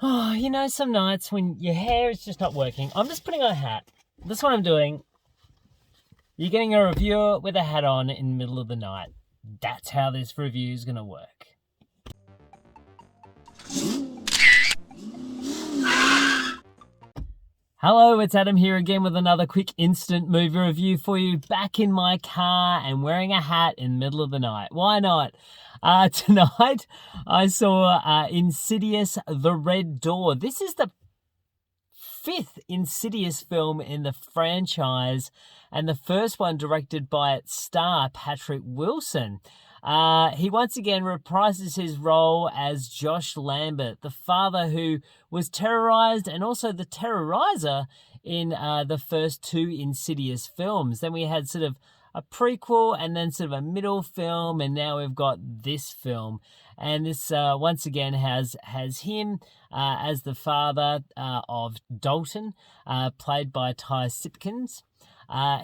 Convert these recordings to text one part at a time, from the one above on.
Oh, some nights when your hair is just not working. I'm just putting on a hat. That's what I'm doing. You're getting a reviewer with a hat on in the middle of the night. That's how this review is going to work. Hello, it's Adam here again with another quick instant movie review for you. Back in my car and wearing a hat in the middle of the night. Why not? Tonight I saw Insidious: The Red Door. This is the fifth Insidious film in the franchise, and the first one directed by its star, Patrick Wilson. He once again reprises his role as Josh Lambert, the father who was terrorized and also the terrorizer in the first two Insidious films. Then we had sort of a prequel and then sort of a middle film, and now we've got this film. And this once again has him as the father of Dalton, played by Ty Simpkins.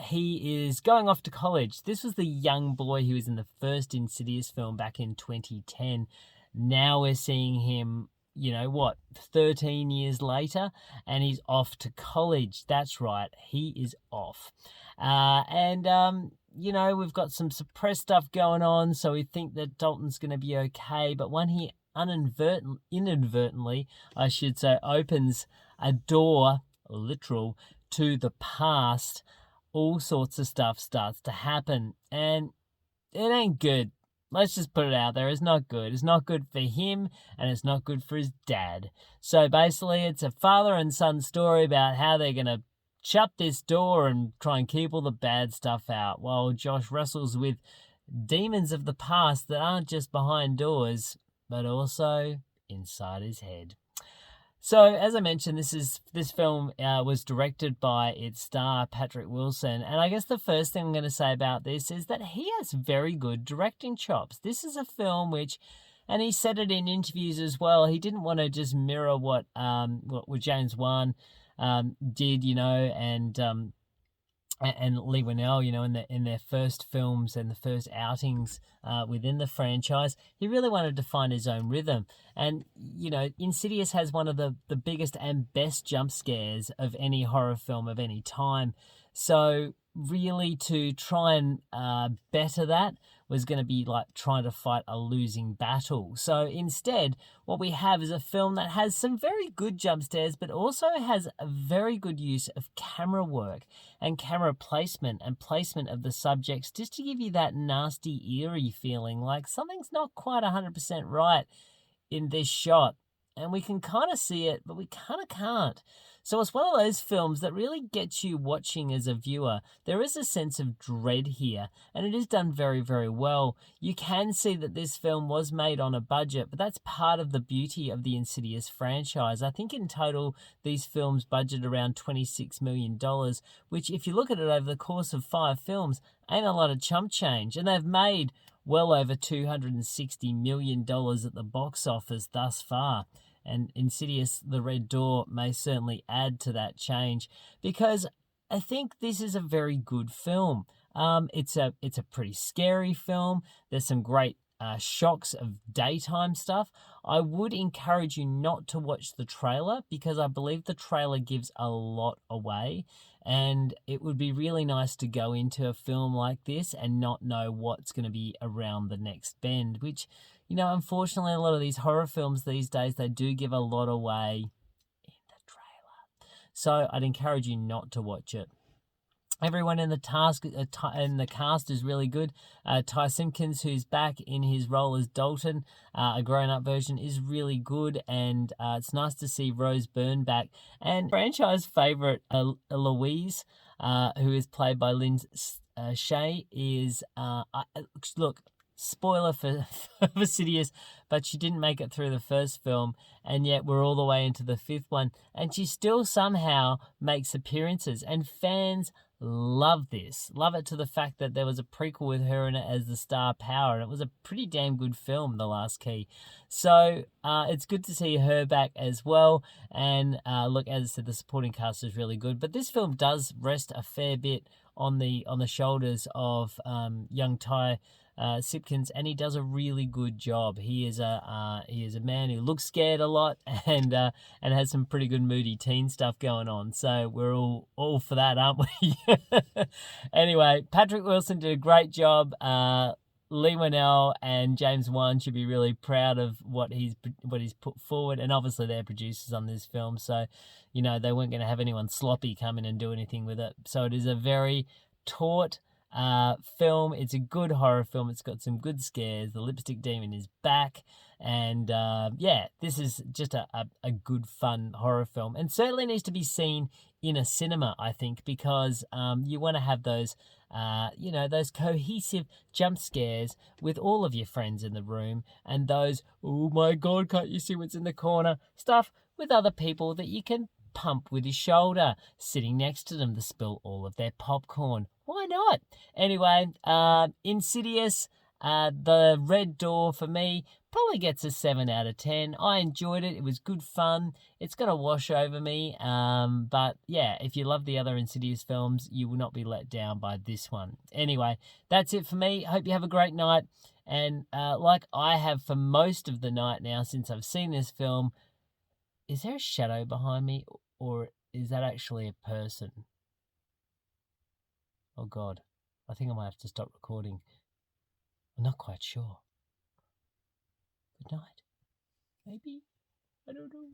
He is going off to college. This was the young boy who was in the first Insidious film back in 2010. Now we're seeing him, 13 years later, and he's off to college. That's right, he is off. We've got some suppressed stuff going on, so we think that Dalton's going to be okay. But when he inadvertently, I should say, opens a door, literal, to the past, all sorts of stuff starts to happen. And it ain't good. Let's just put it out there. It's not good. It's not good for him, and it's not good for his dad. So basically, it's a father and son story about how they're going to shut this door and try and keep all the bad stuff out, while Josh wrestles with demons of the past that aren't just behind doors, but also inside his head. So, as I mentioned, this film was directed by its star, Patrick Wilson. And I guess the first thing I'm going to say about this is that he has very good directing chops. This is a film which, and he said it in interviews as well, he didn't want to just mirror what James Wan did, and Leigh Whannell, in their first films and the first outings within the franchise. He really wanted to find his own rhythm. And, Insidious has one of the biggest and best jump scares of any horror film of any time. So really to try and better that was going to be like trying to fight a losing battle. So instead, what we have is a film that has some very good jump scares, but also has a very good use of camera work and camera placement and placement of the subjects, just to give you that nasty, eerie feeling like something's not quite 100% right in this shot. And we can kind of see it, but we kind of can't. So it's one of those films that really gets you watching as a viewer. There is a sense of dread here, and it is done very, very well. You can see that this film was made on a budget, but that's part of the beauty of the Insidious franchise. I think in total, these films budget around $26 million, which if you look at it over the course of 5 films, ain't a lot of chump change. And they've made well over $260 million at the box office thus far. And Insidious: The Red Door may certainly add to that change, because I think this is a very good film. It's a pretty scary film. There's some great shocks of daytime stuff. I would encourage you not to watch the trailer, because I believe the trailer gives a lot away, and it would be really nice to go into a film like this and not know what's going to be around the next bend, which, unfortunately, a lot of these horror films these days, they do give a lot away in the trailer. So I'd encourage you not to watch it. Everyone in the cast is really good. Ty Simpkins, who's back in his role as Dalton, a grown-up version, is really good, and it's nice to see Rose Byrne back. And franchise favourite Louise, who is played by Lynn Shay, is look. Spoiler for Insidious, but she didn't make it through the first film, and yet we're all the way into the 5th one, and she still somehow makes appearances, and fans love this. Love it to the fact that there was a prequel with her in it as the star power, and it was a pretty damn good film, The Last Key. So it's good to see her back as well, and look, as I said, the supporting cast is really good, but this film does rest a fair bit on the shoulders of young Ty Sipkins, and he does a really good job. He is a man who looks scared a lot and has some pretty good moody teen stuff going on. So we're all for that, aren't we? Anyway, Patrick Wilson did a great job. Lee Winnell and James Wan should be really proud of what he's put forward, and obviously they're producers on this film, so they weren't going to have anyone sloppy come in and do anything with it. So it is a very taut film. It's a good horror film. It's got some good scares. The lipstick demon is back, and this is just a good fun horror film, and certainly needs to be seen in a cinema, I think, because you want to have those those cohesive jump scares with all of your friends in the room, and those, oh my God, can't you see what's in the corner stuff with other people that you can pump with your shoulder, sitting next to them to spill all of their popcorn. Why not? Anyway, Insidious, the Red Door for me probably gets a 7 out of 10. I enjoyed it. It was good fun. It's going to wash over me. But yeah, if you love the other Insidious films, you will not be let down by this one. Anyway, that's it for me. Hope you have a great night. And like I have for most of the night now since I've seen this film, is there a shadow behind me, or is that actually a person? Oh God, I think I might have to stop recording. I'm not quite sure. Good night. Maybe? I don't know.